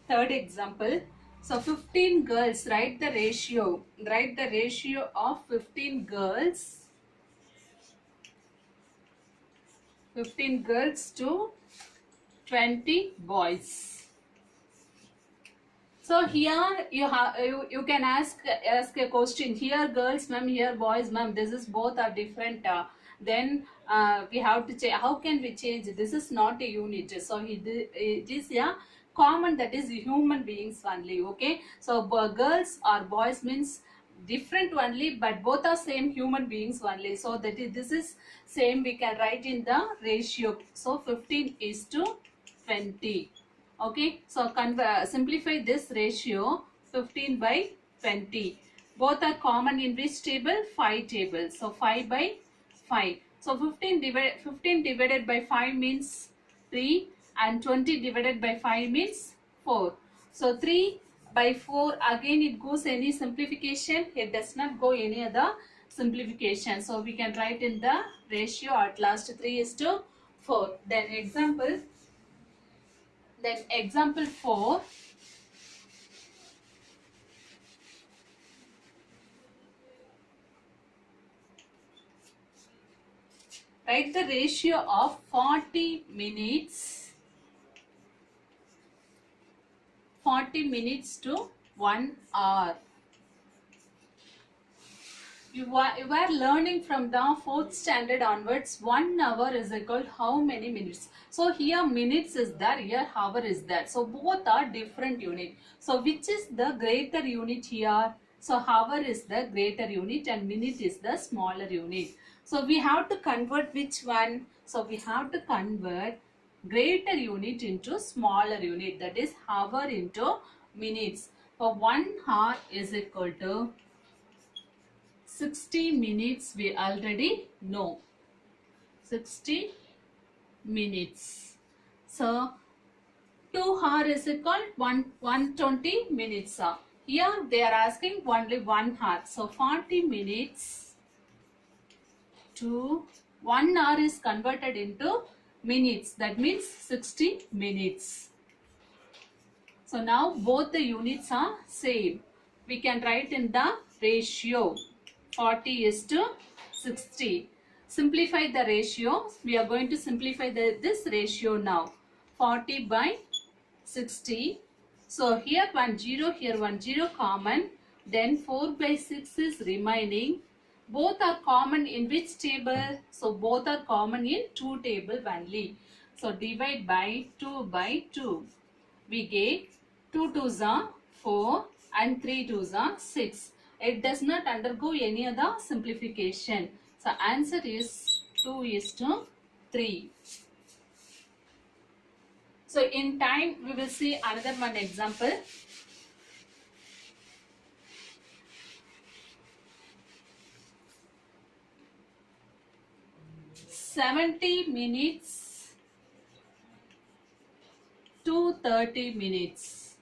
Third example. So 15 girls, write the ratio. Write the ratio of 15 girls. 15 girls to 20 boys. So here you can ask a question. Here girls ma'am, here boys ma'am. This is both are different. Then we have to change. How can we change? This is not a unit. So it is common, that is human beings only. Okay. So girls or boys means different only, but both are same human beings only. So that is, this is same. We can write in the ratio. So 15 is to 20. Okay, so simplify this ratio. 15 by 20. Both are common in which table? 5 table. So 5 by 5. So 15 divided by 5 means 3, and 20 divided by 5 means 4. So 3 by 4, again it goes any simplification. It does not go any other simplification. So we can write in the ratio at last 3 is to 4. Then example 4. Write the ratio of 40 minutes to 1 hour. You were learning from the 4th standard onwards. 1 hour is equal to how many minutes? So here minutes is there, here hour is there. So both are different unit. So which is the greater unit here? So hour is the greater unit and minute is the smaller unit. So we have to convert which one? So we have to convert greater unit into smaller unit, that is hour into minutes. So 1 hour is equal to 60 minutes, we already know. 60 minutes. So 2 hour is equal 120 minutes. Here they are asking only 1 hour. So 40 minutes to 1 hour is converted into minutes. That means 60 minutes. So now both the units are same. We can write in the ratio. 40 is to 60. Simplify the ratio. We are going to simplify this ratio now. 40 by 60. So here 1 0, here 1 0 common. Then 4 by 6 is remaining. Both are common in which table? So both are common in 2 table only. So divide by 2 by 2. We get 2 2s are 4 and 3 2s are 6. It does not undergo any other simplification. So answer is 2 is to 3. So in time we will see another one example. "70 minutes to 30 minutes.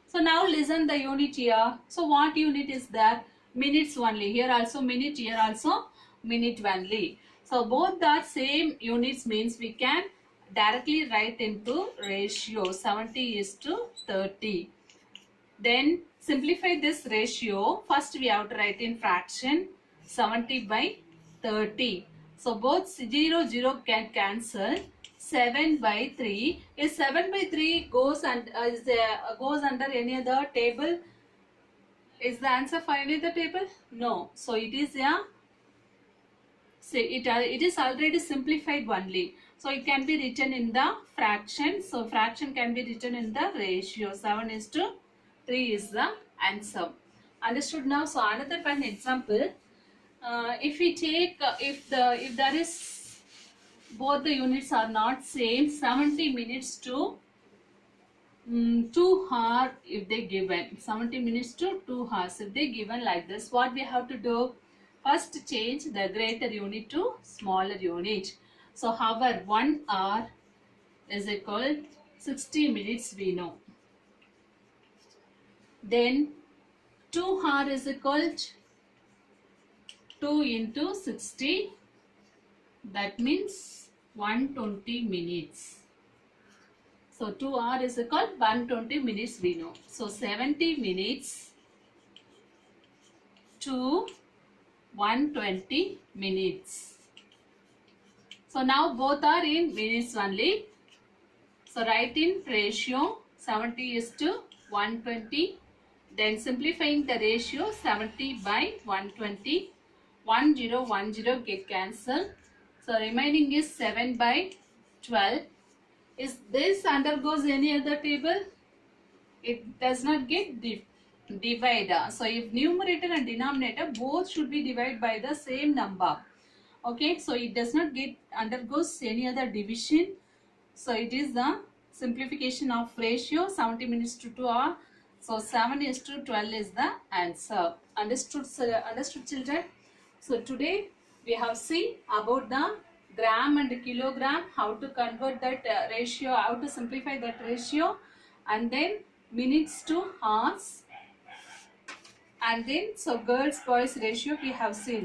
So now listen the unit here. So what unit is there? Minutes only. Here also minute, here also minute only. So both the same units means we can directly write into ratio. 70 is to 30. Then simplify this ratio. First we have to write in fraction. 70 by 30. So both 0 0 can cancel. 7 by 3. Is 7 by 3 goes and goes under any other table? Is the answer for any other table? No. So it is it is already simplified only. So it can be written in the fraction. So fraction can be written in the ratio. 7 is to 3 is the answer. Understood now? So another one example. If we take if there is both the units are not same, 70 minutes to 2 hours if they given, 70 minutes to 2 hours if they given like this, what we have to do? First change the greater unit to smaller unit. So hour 1 hour is equal 60 minutes we know. Then 2 hour is equal 2 into 60, that means 120 minutes. So 2 hour is equal 120 minutes we know. So 70 minutes to 120 minutes. So now both are in minutes only. So write in ratio 70 is to 120. Then simplifying the ratio 70 by 120. 1010 get cancelled. So remaining is 7 by 12. Is this undergoes any other table? It does not get divided. So if numerator and denominator both should be divided by the same number. Okay, so it does not get undergoes any other division. So it is the simplification of ratio 70 minutes to 2 hour. So 7 is to 12 is the answer. Understood, understood children? So today we have seen about the gram and kilogram, how to convert that ratio, how to simplify that ratio, and then minutes to hours, and then so girls boys ratio we have seen.